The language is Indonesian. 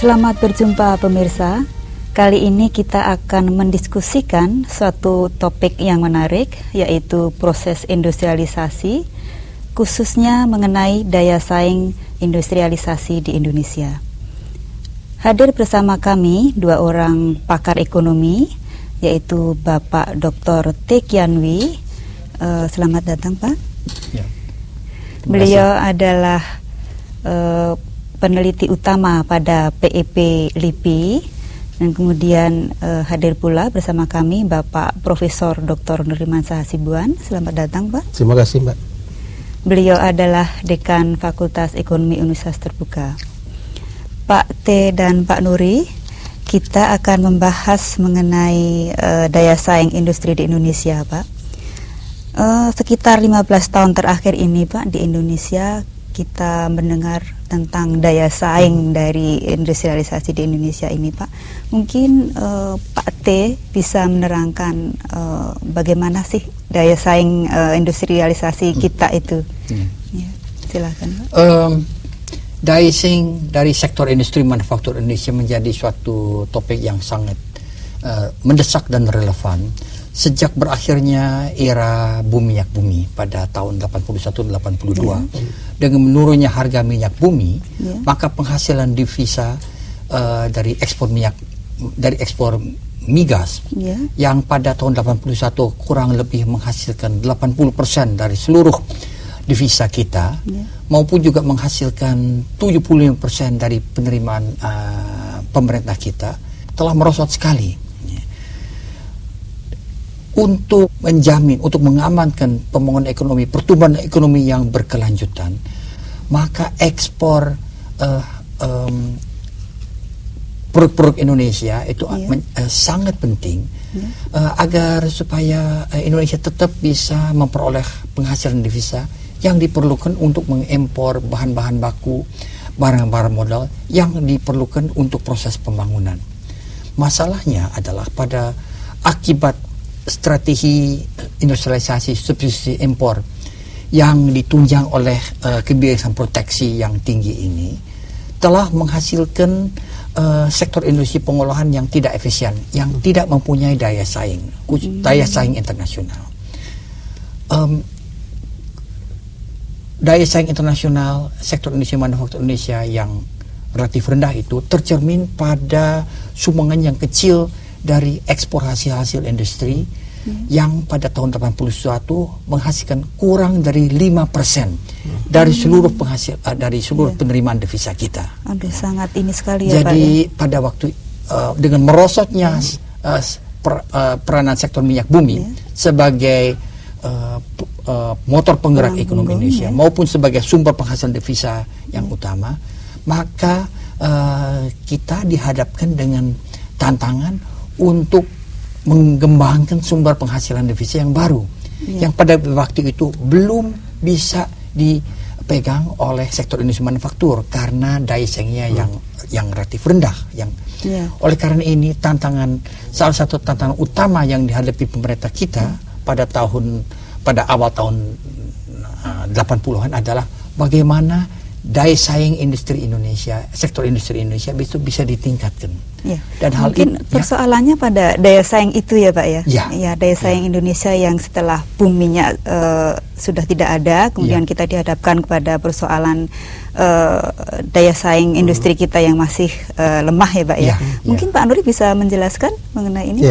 Selamat berjumpa pemirsa. Kali ini kita akan mendiskusikan suatu topik yang menarik, yaitu proses industrialisasi, khususnya mengenai daya saing industrialisasi di Indonesia. Hadir bersama kami dua orang pakar ekonomi, yaitu Bapak Dr. Tae Kian Wee. Selamat datang, Pak. Ya, beliau adalah peneliti utama pada PEP LIPI. Dan kemudian hadir pula bersama kami Bapak Profesor Dr. Nurimansyah Hasibuan. Selamat datang, Pak. Terima kasih, Mbak. Beliau adalah Dekan Fakultas Ekonomi Universitas Terbuka. Pak T dan Pak Nuri, kita akan membahas mengenai daya saing industri di Indonesia, Pak. Sekitar 15 tahun terakhir ini, Pak, di Indonesia kita mendengar tentang daya saing dari industrialisasi di Indonesia ini, Pak. Mungkin Pak T bisa menerangkan bagaimana sih daya saing industrialisasi kita itu. Ya, silakan, Pak. Daya saing dari sektor industri manufaktur Indonesia menjadi suatu topik yang sangat mendesak dan relevan sejak berakhirnya era minyak bumi pada tahun 81-82. Dengan menurunnya harga minyak bumi, maka penghasilan devisa dari ekspor migas yang pada tahun 81 kurang lebih menghasilkan 80% dari seluruh devisa kita, maupun juga menghasilkan 75% dari penerimaan pemerintah kita, telah merosot sekali. Untuk menjamin, untuk mengamankan pembangunan ekonomi, pertumbuhan ekonomi yang berkelanjutan, maka ekspor produk-produk Indonesia itu sangat penting agar supaya Indonesia tetap bisa memperoleh penghasilan devisa yang diperlukan untuk mengimpor bahan-bahan baku, barang-barang modal yang diperlukan untuk proses pembangunan. Masalahnya adalah pada akibat strategi industrialisasi substitusi impor yang ditunjang oleh kebiasaan proteksi yang tinggi ini telah menghasilkan sektor industri pengolahan yang tidak efisien, yang tidak mempunyai daya saing internasional. Daya saing internasional sektor industri manufaktur Indonesia yang relatif rendah itu tercermin pada sumbangan yang kecil dari ekspor hasil-hasil industri yang pada tahun 81 menghasilkan kurang dari 5% dari seluruh penerimaan devisa kita. Aduh, sangat ini sekali ya, Pak. Jadi pada waktu dengan merosotnya peranan sektor minyak bumi sebagai motor penggerak ekonomi Indonesia maupun sebagai sumber penghasilan devisa yang utama, maka kita dihadapkan dengan tantangan untuk mengembangkan sumber penghasilan devisa yang baru, yang pada waktu itu belum bisa dipegang oleh sektor industri manufaktur karena daya saingnya yang relatif rendah. Oleh karena ini salah satu tantangan utama yang dihadapi pemerintah kita pada awal tahun 80-an adalah bagaimana daya saing industri Indonesia, sektor industri Indonesia bisa ditingkatkan. Dan hal mungkin persoalannya pada daya saing itu ya, Pak, ya. Daya saing Indonesia yang setelah boom minyak sudah tidak ada, kemudian kita dihadapkan kepada persoalan daya saing industri kita yang masih lemah ya, Pak, ya. Mungkin Pak Nuri bisa menjelaskan mengenai ini.